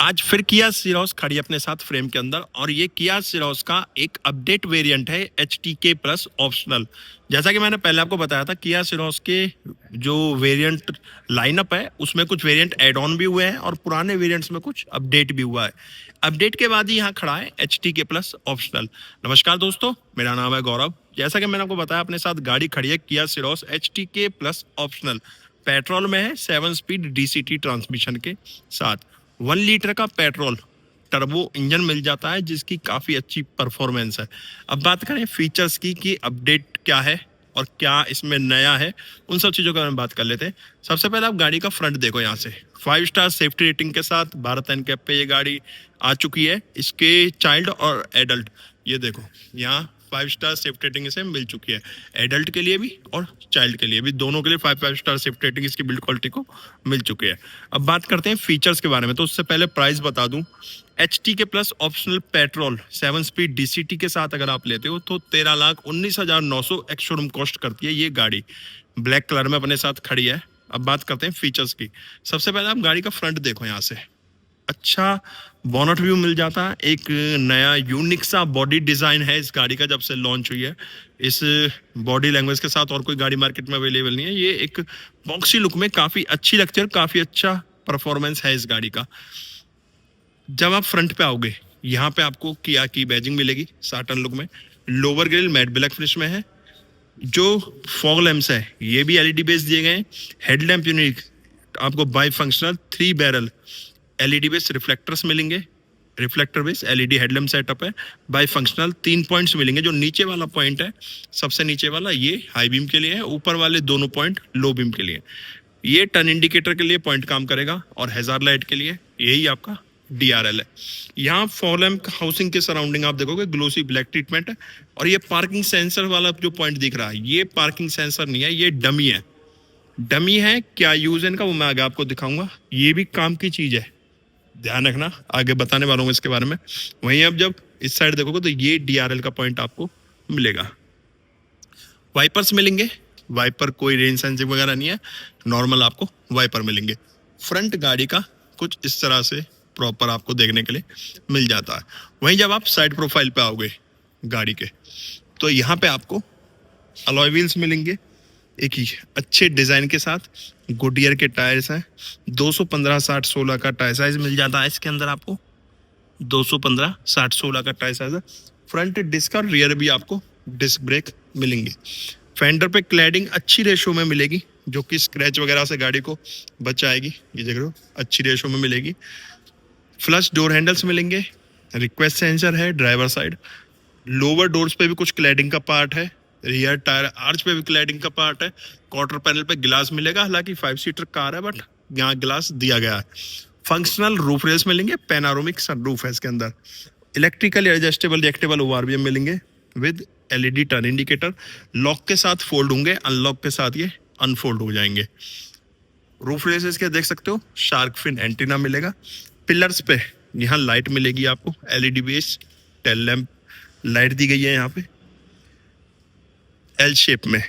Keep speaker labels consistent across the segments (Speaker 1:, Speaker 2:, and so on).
Speaker 1: आज फिर किया सिरोस खड़ी अपने साथ फ्रेम के अंदर और ये किया सिरोस का एक अपडेट वेरिएंट है HTK प्लस ऑप्शनल। जैसा कि मैंने पहले आपको बताया था, किया सिरोस के जो वेरिएंट लाइनअप है उसमें कुछ वेरिएंट एड ऑन भी हुए हैं और पुराने वेरिएंट्स में कुछ अपडेट भी हुआ है। अपडेट के बाद ही यहाँ खड़ा है HTK प्लस ऑप्शनल। नमस्कार दोस्तों, मेरा नाम है गौरव। जैसा कि मैंने आपको बताया, अपने साथ गाड़ी खड़ी है किया सिरोस HTK प्लस ऑप्शनल। पेट्रोल में है 7 स्पीड DCT ट्रांसमिशन के साथ। 1 लीटर का पेट्रोल टर्बो इंजन मिल जाता है जिसकी काफ़ी अच्छी परफॉर्मेंस है। अब बात करें फीचर्स की कि अपडेट क्या है और क्या इसमें नया है, उन सब चीज़ों के बारे में बात कर लेते हैं। सबसे पहले आप गाड़ी का फ्रंट देखो। यहाँ से 5 स्टार सेफ्टी रेटिंग के साथ भारत एनकैप पे ये गाड़ी आ चुकी है। इसके चाइल्ड और एडल्ट ये देखो, यहाँ 5 स्टार सेफ्टी रेटिंग इसे मिल चुकी है। एडल्ट के लिए भी और चाइल्ड के लिए भी, दोनों के लिए 5 स्टार सेफ्टी रेटिंग इसकी बिल्ड क्वालिटी को मिल चुकी है। अब बात करते हैं फीचर्स के बारे में, तो उससे पहले प्राइस बता दूं। HTK plus optional petrol 7 speed DCT के साथ अगर आप लेते हो तो 13,19,900 एक्स शोरूम कॉस्ट करती है ये गाड़ी। ब्लैक कलर में अपने साथ खड़ी है। अब बात करते हैं फीचर्स की। सबसे पहले आप गाड़ी का फ्रंट देखो। यहाँ से अच्छा बोनट व्यू मिल जाता है। एक नया यूनिक सा बॉडी डिजाइन है इस गाड़ी का जब से लॉन्च हुई है। इस बॉडी लैंग्वेज के साथ और कोई गाड़ी मार्केट में अवेलेबल नहीं है। ये एक बॉक्सी लुक में काफी अच्छी लगती है और काफी अच्छा परफॉर्मेंस है इस गाड़ी का। जब आप फ्रंट पे आओगे, यहाँ पे आपको किया की बैजिंग मिलेगी साटन लुक में। Lower grill matte black finish में है। जो फॉग लैंप्स है ये भी LED बेस दिए गए हैं। हेडलैम्प यूनिक आपको bi functional 3 barrel LED base reflectors मिलेंगे। Reflector base LED headlamp setup है। बाई फंक्शनल 3 पॉइंट्स मिलेंगे। जो नीचे वाला पॉइंट है, सबसे नीचे वाला, ये हाई बीम के लिए है। ऊपर वाले दोनों पॉइंट लो बीम के लिए। ये टर्न इंडिकेटर के लिए पॉइंट काम करेगा और हैजार्ड लाइट के लिए यही आपका DRL है। यहाँ फॉग लैंप हाउसिंग के सराउंडिंग आप देखोगे ग्लोसी ब्लैक ट्रीटमेंट है। और ये पार्किंग सेंसर वाला जो पॉइंट दिख रहा है, ये पार्किंग सेंसर नहीं है, ये डमी है। डमी है, क्या यूज है इनका वो मैं आगे आपको दिखाऊंगा। ये भी काम की चीज है, ध्यान रखना, आगे बताने वाला हूँ इसके बारे में। वहीं अब जब इस साइड देखोगे तो ये DRL का पॉइंट आपको मिलेगा। वाइपर्स मिलेंगे। वाइपर कोई रेन सेंसिंग वगैरह नहीं है, नॉर्मल आपको वाइपर मिलेंगे। फ्रंट गाड़ी का कुछ इस तरह से प्रॉपर आपको देखने के लिए मिल जाता है। वहीं जब आप साइड प्रोफाइल पे आओगे गाड़ी के, तो यहाँ पे आपको अलॉय व्हील्स मिलेंगे एक ही अच्छे डिजाइन के साथ। गुडियर के टायर्स हैं। 215/60/16 का टायर साइज मिल जाता है इसके अंदर आपको। 215/60/16 का टायर साइज है। फ्रंट डिस्क और रियर भी आपको डिस्क ब्रेक मिलेंगे। फेंडर पे क्लैडिंग अच्छी रेशो में मिलेगी, जो कि स्क्रैच वगैरह से गाड़ी को बचाएगी। ये देख रहे हो, अच्छी रेशो में मिलेगी। फ्लश डोर हैंडल्स मिलेंगे। रिक्वेस्ट सेंसर है ड्राइवर साइड। लोअर डोर्स पे भी कुछ क्लैडिंग का पार्ट है। रियर टायर आर्च पे भी क्लैडिंग का पार्ट है। क्वार्टर पैनल पे गिलास मिलेगा। हालांकि 5 सीटर कार है बट यहाँ गिलास दिया गया है। फंक्शनल रूफ रेल्स मिलेंगे। पैनारोमिक सनरूफ है इसके अंदर। इलेक्ट्रिकल एडजस्टेबल रिएक्टेबल ORVM मिलेंगे with LED turn indicator. Lock के साथ फोल्ड होंगे, अनलॉक के साथ ये अनफोल्ड हो जाएंगे। रूफ रेल्स इसके देख सकते हो, शार्क फिन एंटीना मिलेगा। पिलर्स पे यहाँ लाइट मिलेगी आपको, LED base tail lamp light दी गई है यहाँ पे L शेप में।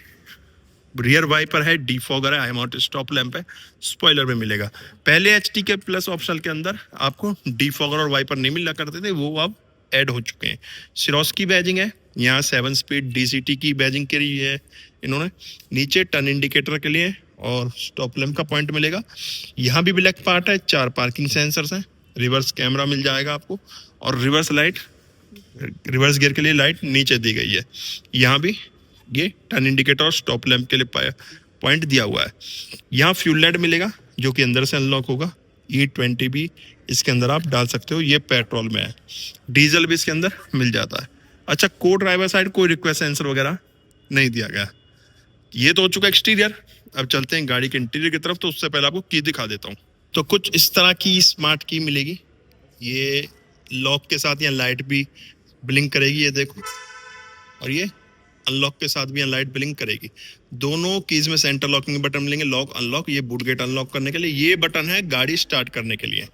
Speaker 1: रियर वाइपर है, डिफॉगर है, हाई स्टॉप लैंप है, स्पॉइलर में मिलेगा। पहले HTK प्लस ऑप्शनल के अंदर आपको डिफॉगर और वाइपर नहीं मिला करते थे, वो अब ऐड हो चुके हैं। सिरोस की बैजिंग है यहाँ, 7 स्पीड DCT की बैजिंग करी है इन्होंने। नीचे टर्न इंडिकेटर के लिए और स्टॉप लैंप का पॉइंट मिलेगा। यहाँ भी ब्लैक पार्ट है। 4 पार्किंग सेंसर्स हैं। रिवर्स कैमरा मिल जाएगा आपको और रिवर्स लाइट, रिवर्स गियर के लिए लाइट नीचे दी गई है। यहाँ भी ये टर्न इंडिकेटर और स्टॉप लैंप के लिए पॉइंट दिया हुआ है। यहाँ फ्यूल लाइट मिलेगा जो कि अंदर से अनलॉक होगा। E20 भी इसके अंदर आप डाल सकते हो। ये पेट्रोल में है। डीजल भी इसके अंदर मिल जाता है। अच्छा, को ड्राइवर साइड कोई रिक्वेस्ट सेंसर वगैरह नहीं दिया गया। ये तो हो चुका एक्सटीरियर। अब चलते हैं गाड़ी के इंटीरियर की तरफ, तो उससे पहले आपको की दिखा देता हूँ। तो कुछ इस तरह की स्मार्ट की मिलेगी। ये लॉक के साथ यहाँ लाइट भी ब्लिंक करेगी, ये देखो। और ये अनलॉक के साथ भी यहाँ लाइट ब्लिंक करेगी। दोनों कीज में सेंटर लॉकिंग बटन मिलेंगे, लॉक अनलॉक। ये बूट गेट अनलॉक करने के लिए, ये बटन है गाड़ी स्टार्ट करने के लिए।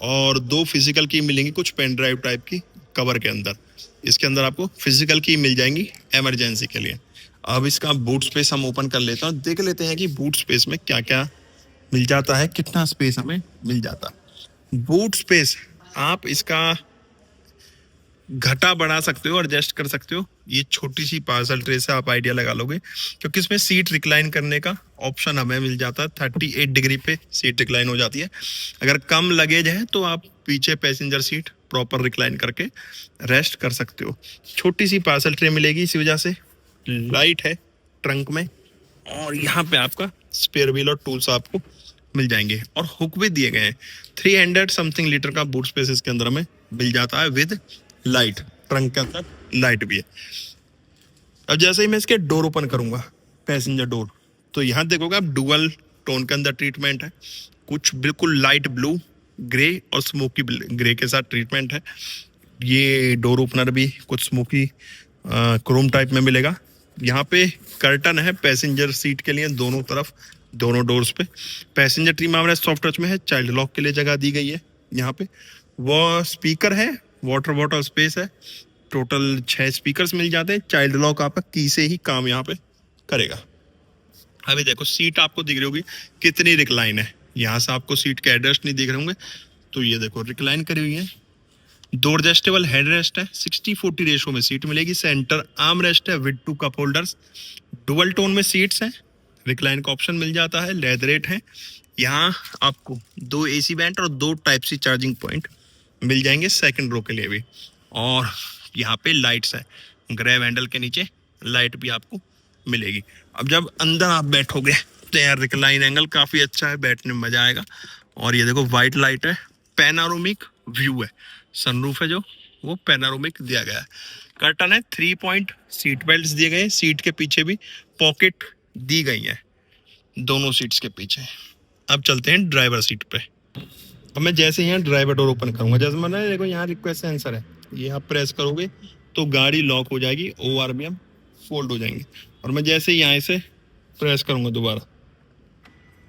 Speaker 1: और 2 फिजिकल की मिलेंगी कुछ पेन ड्राइव टाइप की कवर के अंदर। इसके अंदर आपको फिजिकल की मिल जाएंगी इमरजेंसी के लिए। अब इसका बूट स्पेस हम ओपन कर लेते हैं, देख लेते हैं कि बूट स्पेस में क्या क्या मिल जाता है, कितना स्पेस हमें मिल जाता है। बूट स्पेस आप इसका घटा बढ़ा सकते हो, एडजस्ट कर सकते हो। ये छोटी सी पार्सल ट्रे से आप आइडिया लगा लोगे, क्योंकि इसमें सीट रिक्लाइन करने का ऑप्शन हमें मिल जाता है। 38 डिग्री पे सीट रिक्लाइन हो जाती है। अगर कम लगेज है तो आप पीछे पैसेंजर सीट प्रॉपर रिक्लाइन करके रेस्ट कर सकते हो। छोटी सी पार्सल ट्रे मिलेगी, इसी वजह से लाइट है ट्रंक में। और यहाँ पे आपका स्पेयर व्हील और टूल्स आपको मिल जाएंगे, और हुक भी दिए गए हैं। 300 समथिंग लीटर का बूट स्पेस इसके अंदर हमें मिल जाता है विद लाइट। ट्रंक के अंदर लाइट भी है। अब जैसे ही मैं इसके डोर ओपन करूंगा, पैसेंजर डोर, तो यहाँ देखोगे आप डुअल टोन के अंदर ट्रीटमेंट है। कुछ बिल्कुल लाइट ब्लू, ग्रे और स्मोकी ग्रे के साथ ट्रीटमेंट है। ये डोर ओपनर भी कुछ स्मोकी क्रोम टाइप में मिलेगा। यहाँ पे कर्टन है पैसेंजर सीट के लिए दोनों तरफ, दोनों डोर्स पे। Passenger trim armrest soft touch में है। चाइल्ड लॉक के लिए जगह दी गई है यहाँ पे। वो स्पीकर है, वाटर बॉटल स्पेस है। टोटल 6 स्पीकर्स मिल जाते हैं। चाइल्ड लॉक आपका की से ही काम यहाँ पे करेगा। अभी देखो सीट आपको दिख रही होगी कितनी रिक्लाइन है। यहाँ से आपको सीट के एडजस्ट नहीं दिख रहे होंगे, तो ये देखो रिक्लाइन करी हुई है। 2 एडजस्टेबल हेड रेस्ट है। 60-40 रेशो में सीट मिलेगी। सेंटर आर्म रेस्ट है with 2 cup holders. Dual tone में सीट्स हैं। रिक्लाइन का ऑप्शन मिल जाता है। लेदरेट है। यहाँ आपको 2 AC वेंट और 2 टाइप सी चार्जिंग पॉइंट मिल जाएंगे सेकंड रो के लिए भी। और यहाँ पे लाइट्स है। ग्रैब हैंडल के नीचे लाइट भी आपको मिलेगी। अब जब अंदर आप बैठोगे तो यार रिक्लाइन एंगल काफ़ी अच्छा है, बैठने में मज़ा आएगा। और ये देखो वाइट लाइट है, पैनारोमिक व्यू है। सनरूफ है जो वो पैनारोमिक दिया गया है। कर्टन है। 3 पॉइंट सीट बेल्ट दिए गए। सीट के पीछे भी पॉकेट दी गई है दोनों सीट्स के पीछे। अब चलते हैं ड्राइवर सीट पे। अब मैं जैसे यहाँ ड्राइवर डोर ओपन करूंगा, जैसे मैंने देखो यहाँ रिक्वेस्ट सेंसर है, ये आप प्रेस करोगे तो गाड़ी लॉक हो जाएगी। ORVM फोल्ड हो जाएंगे। और मैं जैसे यहाँ से प्रेस करूंगा दोबारा,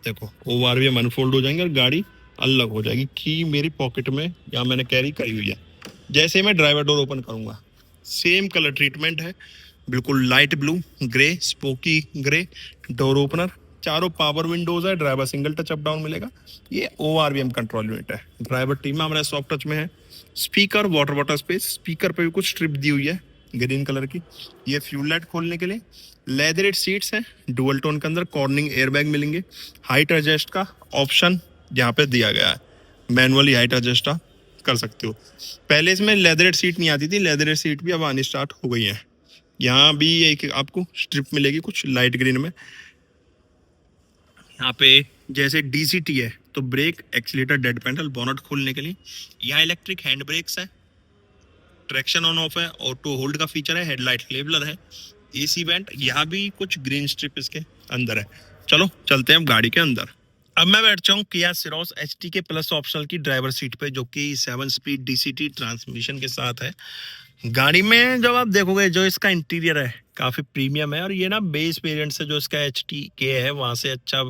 Speaker 1: देखो ORVM अनफोल्ड हो जाएंगे और गाड़ी अलग हो जाएगी। की मेरी पॉकेट में यहाँ मैंने कैरी करी हुई है। जैसे मैं ड्राइवर डोर ओपन करूंगा, सेम कलर ट्रीटमेंट है, बिल्कुल light blue, grey, spooky grey door opener. चारों पावर विंडोज है। Driver single touch up down मिलेगा। ये ORVM कंट्रोल यूनिट है। ड्राइवर टीम हमारे सॉफ्ट टच में है। Speaker, water bottle space, speaker पे भी कुछ स्ट्रिप दी हुई है ग्रीन कलर की। ये फ्यूल लाइट खोलने के लिए। लेदरेट सीट्स हैं डुअल टोन के अंदर। कॉर्निंग एयरबैग मिलेंगे। हाइट एडजस्ट का ऑप्शन यहाँ पे दिया गया है। मैनुअली हाइट एडजस्ट आप कर सकते हो। पहले इसमें लेदरेट सीट नहीं आती थी, लेदरेट सीट भी अब आनी स्टार्ट हो गई है। यहाँ भी एक आपको स्ट्रिप मिलेगी कुछ लाइट ग्रीन में। यहाँ पे जैसे DCT है तो brake, accelerator, dead pedal, bonnet खोलने के लिए। यहाँ इलेक्ट्रिक हैंड ब्रेक्स है। ट्रैक्शन ऑन ऑफ है। ऑटो होल्ड का फीचर है। हेडलाइट लेबलर है। AC vent. यहाँ भी कुछ ग्रीन स्ट्रिप इसके अंदर है। चलो चलते हैं अब गाड़ी के अंदर। अब मैं बैठ जाऊँ किया सिरोस HTK प्लस ऑप्शनल की ड्राइवर सीट पे, जो कि 7 स्पीड DCT ट्रांसमिशन के साथ है। गाड़ी में जब आप देखोगे जो इसका इंटीरियर है काफ़ी प्रीमियम है। और ये ना बेस वेरिएंट से जो इसका HTK है वहाँ से अच्छा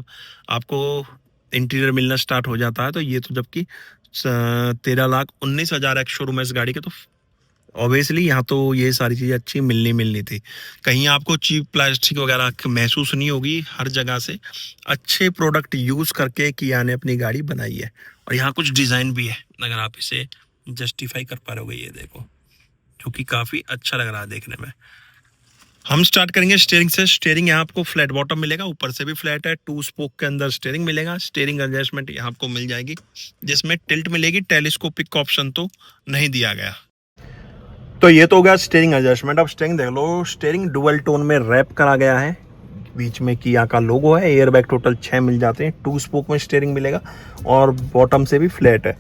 Speaker 1: आपको इंटीरियर मिलना स्टार्ट हो जाता है। तो ये तो जबकि 13,19,000 एक्स शोरूम है इस गाड़ी के, तो ऑब्वियसली यहाँ तो ये सारी चीज़ें अच्छी मिलनी थी। कहीं आपको चीप प्लास्टिक वगैरह महसूस नहीं होगी। हर जगह से अच्छे प्रोडक्ट यूज़ करके किया ने अपनी गाड़ी बनाई है। और यहाँ कुछ डिज़ाइन भी है, अगर आप इसे जस्टिफाई कर पा रहे होगे, ये देखो, जो कि काफ़ी अच्छा लग रहा है देखने में। हम स्टार्ट करेंगे स्टीयरिंग से। स्टीयरिंग यहाँ आपको फ्लैट बॉटम मिलेगा, ऊपर से भी फ्लैट है। 2 स्पोक के अंदर स्टीयरिंग मिलेगा। स्टीयरिंग एडजस्टमेंट यहाँ आपको मिल जाएगी, जिसमें टिल्ट मिलेगी। टेलीस्कोपिक का ऑप्शन तो नहीं दिया गया। तो ये तो हो गया स्टीयरिंग एडजस्टमेंट। अब स्टीयरिंग देख लो। स्टीयरिंग डुअल टोन में रैप करा गया है। बीच में किया का लोगो है। एयरबैग टोटल 6 मिल जाते हैं। 2 स्पोक में स्टीयरिंग मिलेगा और बॉटम से भी फ्लैट है।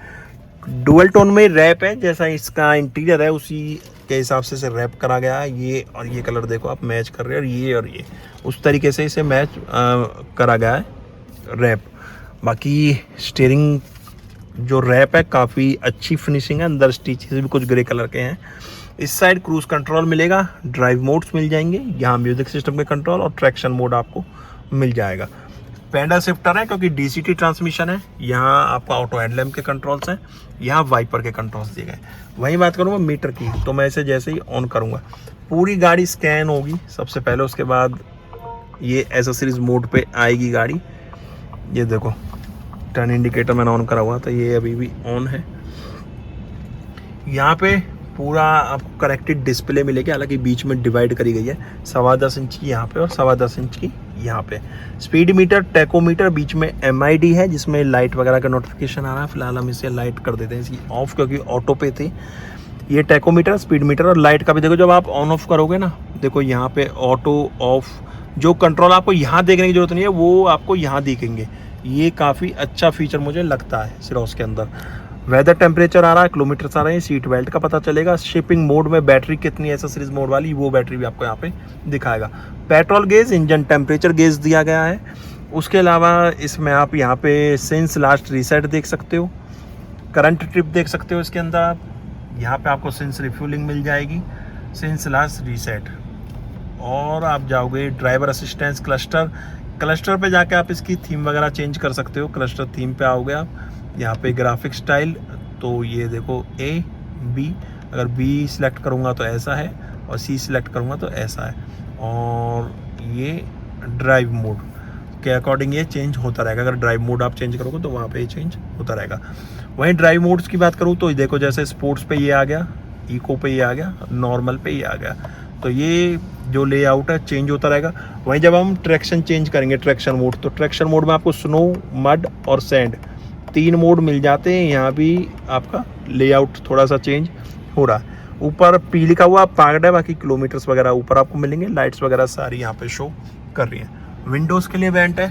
Speaker 1: डुअल टोन में रैप है, जैसा इसका इंटीरियर है उसी के हिसाब से इसे रैप करा गया है। ये और ये कलर देखो आप मैच कर रहे हैं, और ये उस तरीके से इसे मैच करा गया है रैप। बाकी स्टीयरिंग जो रैप है काफ़ी अच्छी फिनिशिंग है। अंदर स्टिचेस भी कुछ ग्रे कलर के हैं। इस साइड क्रूज कंट्रोल मिलेगा। ड्राइव मोड्स मिल जाएंगे। यहाँ म्यूजिक सिस्टम के कंट्रोल और ट्रैक्शन मोड आपको मिल जाएगा। पैडल शिफ्टर है क्योंकि DCT ट्रांसमिशन है। यहाँ आपका ऑटो हेडलैम्प के कंट्रोल्स हैं। यहाँ वाइपर के कंट्रोल्स दिए गए। वहीं बात करूँगा मीटर की, तो मैं इसे जैसे ही ऑन करूँगा पूरी गाड़ी स्कैन होगी सबसे पहले। उसके बाद ये एसेसरीज मोड पे आएगी गाड़ी। ये देखो टर्न इंडिकेटर मैंने ऑन करा हुआ था, ये अभी भी ऑन है। यहाँ पे पूरा आपको करेक्टेड डिस्प्ले मिलेगी, हालांकि बीच में डिवाइड करी गई है, 10.25 इंच की यहाँ पे और 10.25 इंच की यहाँ पे। स्पीड मीटर, टैकोमीटर, बीच में MID है जिसमें लाइट वगैरह का नोटिफिकेशन आ रहा है। फिलहाल हम इसे लाइट कर देते हैं इसकी ऑफ, क्योंकि ऑटो पे थी। ये टैकोमीटर, स्पीड मीटर और लाइट का भी देखो, जब आप ऑन ऑफ करोगे ना, देखो यहाँ पे ऑटो ऑफ, जो कंट्रोल आपको यहाँ देखने की जरूरत नहीं है वो आपको यहाँ दिखेंगे। ये काफ़ी अच्छा फीचर मुझे लगता है सिरोस के अंदर। वेदर टेम्परेचर आ रहा है, किलोमीटर्स आ रहे हैं, सीट बेल्ट का पता चलेगा। शिपिंग मोड में बैटरी कितनी है, एसेसरीज मोड वाली, वो बैटरी भी आपको यहाँ पे दिखाएगा। Petrol gauge, engine temperature gauge दिया गया है। उसके अलावा इसमें आप यहाँ पे सिंस लास्ट रीसेट देख सकते हो, करंट ट्रिप देख सकते हो इसके अंदर आप। यहाँ पे आपको सिंस रिफ्यूलिंग मिल जाएगी, सिंस लास्ट रीसेट। और आप जाओगे ड्राइवर असिस्टेंस, क्लस्टर पे जाके आप इसकी थीम वगैरह चेंज कर सकते हो। क्लस्टर थीम पे आओगे आप, यहाँ पे ग्राफिक स्टाइल, तो ये देखो A, B, अगर B सिलेक्ट करूँगा तो ऐसा है और C सिलेक्ट करूँगा तो ऐसा है। और ये ड्राइव मोड के अकॉर्डिंग ये चेंज होता रहेगा। अगर ड्राइव मोड आप चेंज करोगे तो वहाँ पे ये चेंज होता रहेगा। वहीं ड्राइव मोड्स की बात करूँ तो देखो, जैसे स्पोर्ट्स पे ये आ गया, इको पे ये आ गया, नॉर्मल पे ये आ गया, तो ये जो लेआउट है चेंज होता रहेगा। वहीं जब हम ट्रैक्शन चेंज करेंगे, ट्रैक्शन मोड, तो ट्रैक्शन मोड में आपको स्नो, मड और सैंड 3 मोड मिल जाते हैं। यहाँ भी आपका लेआउट थोड़ा सा चेंज हो रहा है। ऊपर P लिखा हुआ पार्क्ड है, बाकी किलोमीटर्स वगैरह ऊपर आपको मिलेंगे। लाइट्स वगैरह सारी यहाँ पे शो कर रही हैं। विंडोज़ के लिए वेंट है,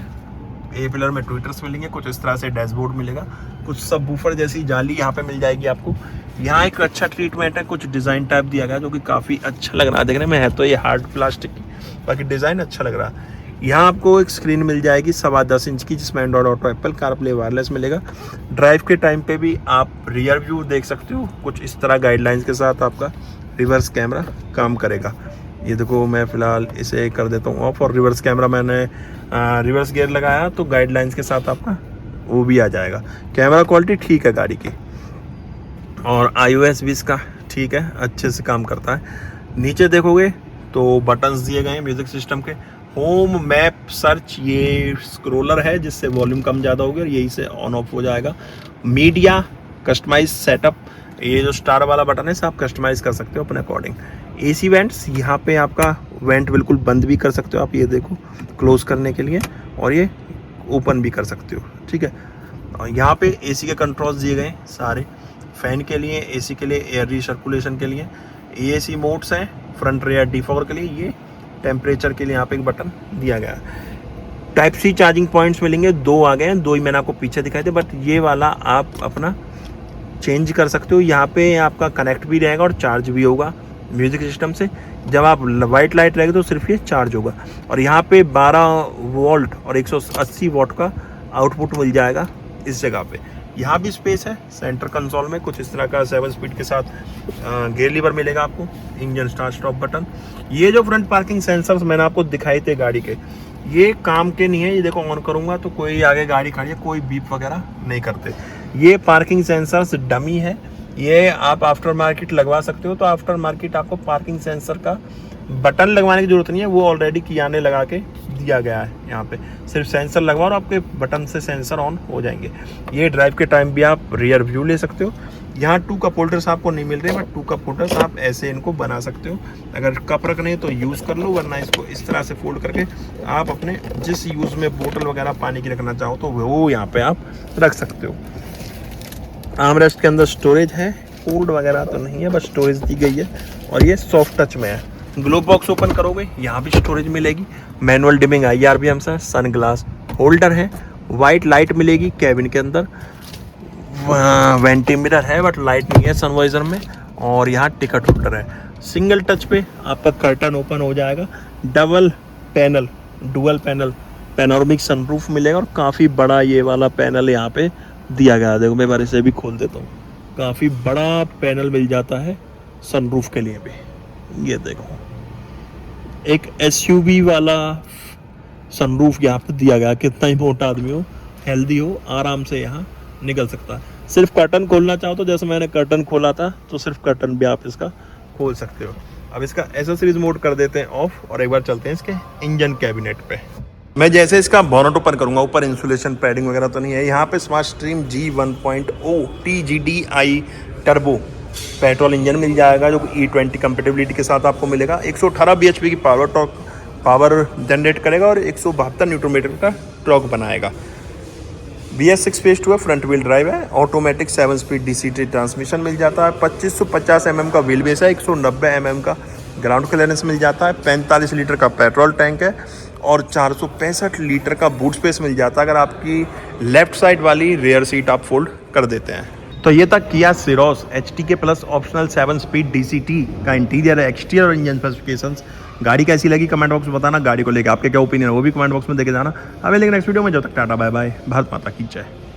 Speaker 1: A पिलर में ट्विटर्स मिलेंगे, कुछ इस तरह से डैशबोर्ड मिलेगा, कुछ सब बूफर जैसी जाली यहाँ पे मिल जाएगी आपको। यहाँ एक अच्छा ट्रीटमेंट है, कुछ डिज़ाइन टाइप दिया गया जो कि काफ़ी अच्छा लग रहा है देखने में। है तो ये हार्ड प्लास्टिक की, बाकी डिज़ाइन अच्छा लग रहा है। यहाँ आपको एक स्क्रीन मिल जाएगी 10.25 इंच की, जिसमें Android auto, Apple CarPlay, wireless मिलेगा। ड्राइव के टाइम पे भी आप रियर व्यू देख सकते हो, कुछ इस तरह गाइडलाइंस के साथ आपका रिवर्स कैमरा काम करेगा। ये देखो, मैं फ़िलहाल इसे कर देता हूँ ऑफ, और रिवर्स कैमरा मैंने रिवर्स गियर लगाया तो गाइडलाइंस के साथ आपका वो भी आ जाएगा। कैमरा क्वालिटी ठीक है गाड़ी की, और iOS भी इसका ठीक है, अच्छे से काम करता है। नीचे देखोगे तो बटन्स दिए गए हैं म्यूज़िक सिस्टम के। होम, मैप, सर्च, ये स्क्रोलर है जिससे वॉल्यूम कम ज़्यादा होगी और यही से ऑन ऑफ हो जाएगा। मीडिया, कस्टमाइज सेटअप, ये जो स्टार वाला बटन है इसे आप कस्टमाइज़ कर सकते हो अपने अकॉर्डिंग। AC वेंट्स, यहाँ पे आपका वेंट बिल्कुल बंद भी कर सकते हो आप, ये देखो क्लोज करने के लिए, और ये ओपन भी कर सकते हो, ठीक है। और यहाँ पे AC के कंट्रोल्स दिए गए सारे, फ़ैन के लिए, AC के लिए, एयर रिसर्कुलेशन के लिए। AAC मोड्स हैं, फ्रंट रेयर डिफॉगर के लिए, ये टेम्परेचर के लिए यहाँ पे एक बटन दिया गया है। टाइप C चार्जिंग पॉइंट्स मिलेंगे, 2 आ गए हैं, 2 ही मैंने आपको पीछे दिखाए थे, बट ये वाला आप अपना चेंज कर सकते हो। यहाँ पे आपका कनेक्ट भी रहेगा और चार्ज भी होगा म्यूज़िक सिस्टम से। जब आप वाइट लाइट रहेगी तो सिर्फ ये चार्ज होगा। और यहाँ पे 12 वोल्ट और 180 वॉट का आउटपुट मिल जाएगा इस जगह पे। यहाँ भी स्पेस है। सेंटर कंसोल में कुछ इस तरह का 7 स्पीड के साथ गियर लीवर मिलेगा आपको, इंजन स्टार्ट स्टॉप बटन। ये जो फ्रंट पार्किंग सेंसर्स मैंने आपको दिखाए थे गाड़ी के, ये काम के नहीं है। ये देखो, ऑन करूँगा तो कोई आगे गाड़ी खड़ी है, कोई बीप वगैरह नहीं करते। ये पार्किंग सेंसर्स डमी है, ये आप आफ्टर मार्केट लगवा सकते हो। तो आफ्टर मार्केट आपको पार्किंग सेंसर का बटन लगवाने की जरूरत नहीं है, वो ऑलरेडी किया ने लगा के दिया गया है। यहाँ पे सिर्फ सेंसर लगवाओ और आपके बटन से सेंसर ऑन हो जाएंगे। ये ड्राइव के टाइम भी आप रियर व्यू ले सकते हो। यहाँ 2 कप होल्डर्स आपको नहीं मिल रहे, बट 2 कप होल्डर्स आप ऐसे इनको बना सकते हो। अगर कप रखने तो यूज़ कर लो, वरना इसको इस तरह से फोल्ड करके आप अपने जिस यूज़ में बोतल वगैरह पानी की रखना चाहो तो वो यहाँ पे आप रख सकते हो। आर्मरेस्ट के अंदर स्टोरेज है, फोल्ड वगैरह तो नहीं है, बस स्टोरेज दी गई है। और ये सॉफ्ट टच में है। ग्लोव बॉक्स ओपन करोगे, यहाँ भी स्टोरेज मिलेगी। मैनुअल डिमिंग IRBM से, सन ग्लास होल्डर है, वाइट लाइट मिलेगी कैबिन के अंदर। वेंटी मिरर है बट लाइट नहीं है सनवाइजर में। और यहाँ टिकट होल्डर है। सिंगल टच पे आपका कर्टन ओपन हो जाएगा। डुअल पैनल पैनोरामिक सनरूफ मिलेगा, और काफ़ी बड़ा ये वाला पैनल यहाँ पे दिया गया है। देखो, मैं बार इसे भी खोल देता हूँ, काफ़ी बड़ा पैनल मिल जाता है सनरूफ के लिए भी। ये देखो, एक SUV वाला सनरूफ यहाँ पे दिया गया। कितना ही मोटा आदमी हो, हेल्दी हो, आराम से यहाँ निकल सकता है। सिर्फ कर्टन खोलना चाहो तो जैसे मैंने कर्टन खोला था, तो सिर्फ कर्टन भी आप इसका खोल सकते हो। अब इसका एसेसरीज मोड कर देते हैं ऑफ, और एक बार चलते हैं इसके इंजन कैबिनेट पे। मैं जैसे इसका बॉनेट ओपन करूंगा, ऊपर इंसुलेशन पैडिंग वगैरह तो नहीं है। यहाँ पे smart stream G1.0 TGDI turbo petrol engine मिल जाएगा, जो E20 कंपेटेबिलिटी के साथ आपको मिलेगा। 118 bhp की पावर जनरेट करेगा और 172 न्यूटन मीटर का टॉर्क बनाएगा। BS6 फेज 2 है, फ्रंट व्हील ड्राइव है, ऑटोमेटिक 7 स्पीड DCT ट्रांसमिशन मिल जाता है। 2550 mm का व्हील बेस है, 190 mm का ग्राउंड क्लियरेंस मिल जाता है। 45 लीटर का पेट्रोल टैंक है और 465 लीटर का बूट स्पेस मिल जाता है अगर आपकी लेफ्ट साइड वाली रेयर सीट आप फोल्ड कर देते हैं। तो ये था किया सिरोस HTK plus optional 7 speed DCT का इंटीरियर है, एक्सटीरियर और इंजन स्पेसिफिकेशंस। गाड़ी कैसी लगी कमेंट बॉक्स में बताना। गाड़ी को लेकर आपके क्या ओपिनियन है वो भी कमेंट बॉक्स में देके जाना। अब लेकिन नेक्स्ट वीडियो में, जब तक टाटा बाय बाय, भारत माता की जय।